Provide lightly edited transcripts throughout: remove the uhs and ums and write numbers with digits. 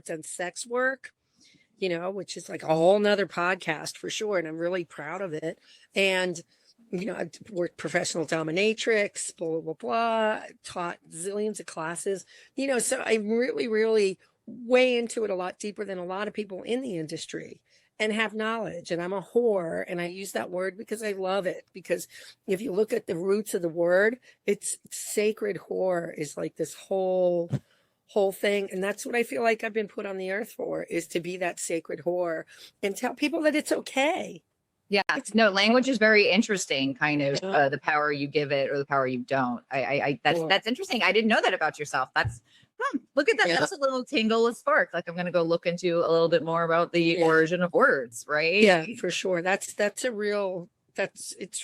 I've done sex work, which is like a whole nother podcast for sure. And I'm really proud of it. And, I've worked professional dominatrix, blah, blah, blah, taught zillions of classes, so I'm really, really way into it a lot deeper than a lot of people in the industry and have knowledge. And I'm a whore. And I use that word because I love it. Because if you look at the roots of the word, it's sacred whore is like this whole thing. And that's what I feel like I've been put on the earth for, is to be that sacred whore and tell people that it's okay. Yeah, no, language is very interesting, kind of the power you give it or the power you don't. That's interesting. I didn't know that about yourself. Look at that. Yeah. That's a little tingle, a spark. Like, I'm going to go look into a little bit more about the origin of words, right? Yeah, for sure. It's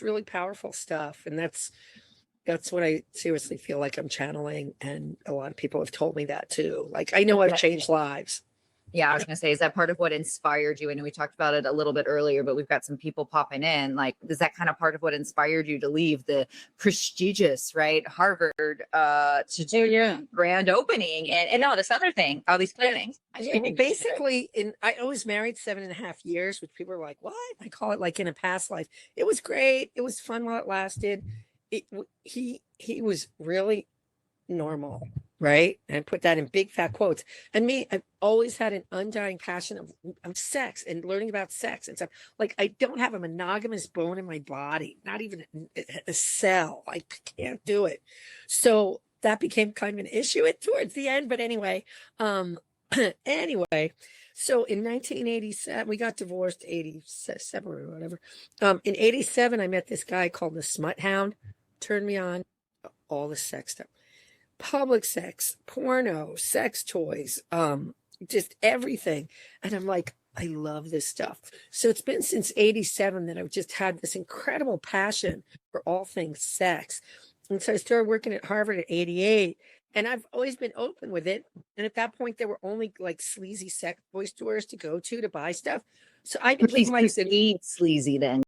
really powerful stuff. And that's what I seriously feel like I'm channeling. And a lot of people have told me that too. Like, I know I've changed lives. Yeah, I was going to say, is that part of what inspired you? I know we talked about it a little bit earlier, but we've got some people popping in. Like, is that kind of part of what inspired you to leave the prestigious, right, Harvard to do grand opening and all this other thing, all these plannings? Well, basically, I was married 7.5 years, which people are like, what? I call it like in a past life. It was great. It was fun while it lasted. He was really normal. Right. And I put that in big fat quotes. And me, I've always had an undying passion of sex and learning about sex and stuff. Like, I don't have a monogamous bone in my body, not even a cell. I can't do it. So that became kind of an issue towards the end. But anyway, so in 1987, we got divorced, 87 or whatever. In 87, I met this guy called the Smut Hound, turned me on, all the sex stuff. Public sex, porno, sex toys, just everything. And I'm like, I love this stuff. So it's been since 87 that I've just had this incredible passion for all things sex. And so I started working at Harvard at 88, and I've always been open with it. And at that point, there were only like sleazy sex toy stores to go to buy stuff. So I didn't sleazy then.